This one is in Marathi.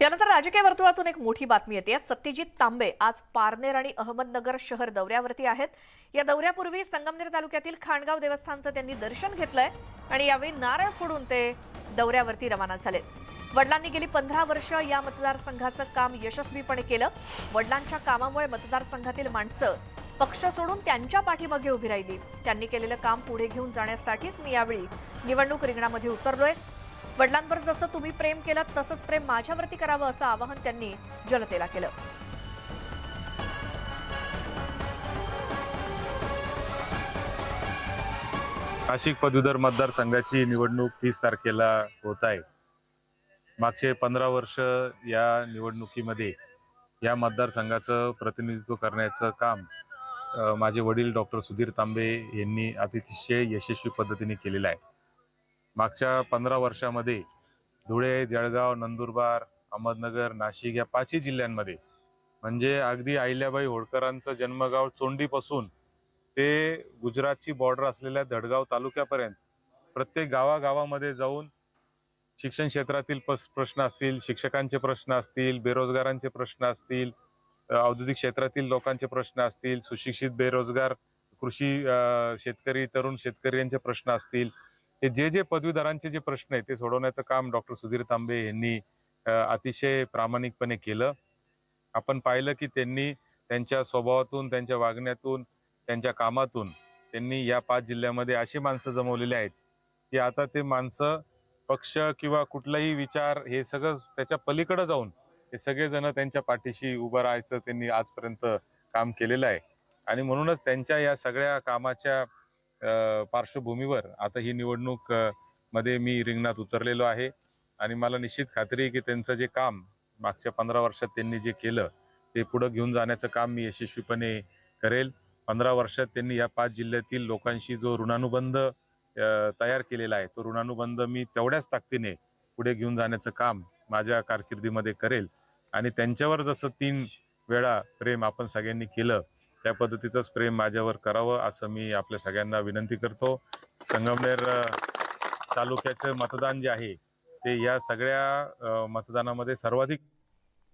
यानंतर राजकीय वर्तुळातून एक मोठी बातमी येते। सत्यजित तांबे आज पारनेर आणि अहमदनगर शहर दौऱ्यावरती आहेत। या दौऱ्यापूर्वी संगमनेर तालुक्यातील खाणगाव देवस्थानचं त्यांनी दर्शन घेतलंय आणि यावेळी नारळ फोडून ते दौऱ्यावरती रवाना झाले। वडिलांनी गेली 15 वर्ष या मतदारसंघाचं काम यशस्वीपणे केलं। वडिलांच्या कामामुळे मतदारसंघातील माणसं पक्ष सोडून त्यांच्या पाठीमागे उभी राहिली। त्यांनी केलेलं काम पुढे घेऊन जाण्यासाठीच मी यावेळी निवडणूक रिंगणामध्ये उतरलोय। वडिलांवर जसं तुम्ही प्रेम केलं तसंच प्रेम माझ्यावरती करावं असं आवाहन त्यांनी जनतेला केलं। नाशिक पदवीधर मतदारसंघाची निवडणूक 30 तारखेला होत आहे। मागचे 15 वर्ष या निवडणुकीमध्ये या मतदारसंघाचं प्रतिनिधित्व करण्याचं काम माझे वडील डॉक्टर सुधीर तांबे यांनी अतिशय यशस्वी पद्धतीने केलेलं आहे। मागच्या 15 वर्षामध्ये धुळे, जळगाव, नंदुरबार, अहमदनगर, नाशिक या 5ही जिल्ह्यांमध्ये म्हणजे अगदी अहिल्याबाई होळकरांचं जन्मगाव चोंडीपासून ते गुजरातची बॉर्डर असलेल्या धडगाव तालुक्यापर्यंत प्रत्येक गावागावामध्ये जाऊन शिक्षण क्षेत्रातील प्रश्न असतील, शिक्षकांचे प्रश्न असतील, बेरोजगारांचे प्रश्न असतील, औद्योगिक क्षेत्रातील लोकांचे प्रश्न असतील, सुशिक्षित बेरोजगार कृषी शेतकरी तरुण शेतकरी यांचे प्रश्न असतील, हे जे पदवीधरांचे जे प्रश्न आहेत ते सोडवण्याचं काम डॉक्टर सुधीर तांबे यांनी अतिशय प्रामाणिकपणे केलं। आपण पाहिलं की त्यांनी त्यांच्या स्वभावातून, त्यांच्या वागण्यातून, त्यांच्या कामातून त्यांनी या 5 जिल्ह्यामध्ये अशी माणसं जमवलेली आहेत की आता ते माणसं पक्ष किंवा कुठलाही विचार हे सगळं त्याच्या पलीकडे जाऊन हे सगळेजण त्यांच्या पाठीशी उभं राहायचं त्यांनी आजपर्यंत काम केलेलं आहे। आणि म्हणूनच त्यांच्या या सगळ्या कामाच्या पार्श्वभूमीवर आता ही निवडणूक मध्ये मी रिंगणात उतरलेलो आहे आणि मला निश्चित खात्री आहे की त्यांचं जे काम मागच्या 15 वर्षात त्यांनी जे केलं ते पुढे घेऊन जाण्याचं काम मी यशस्वीपणे करेल। 15 वर्षात त्यांनी या 5 जिल्ह्यातील लोकांशी जो ऋणानुबंध तयार केलेला आहे तो ऋणानुबंध मी तेवढ्याच ताकदीने पुढे घेऊन जाण्याचं काम माझ्या कारकिर्दीमध्ये करेल आणि त्यांच्यावर जसं 3 वेळा प्रेम आपण सगळ्यांनी केलं त्या पद्धतीचंच प्रेम माझ्यावर करावं असं मी आपल्या सगळ्यांना विनंती करतो। संगमनेर तालुक्याचं मतदान जे आहे ते या सगळ्या मतदानामध्ये सर्वाधिक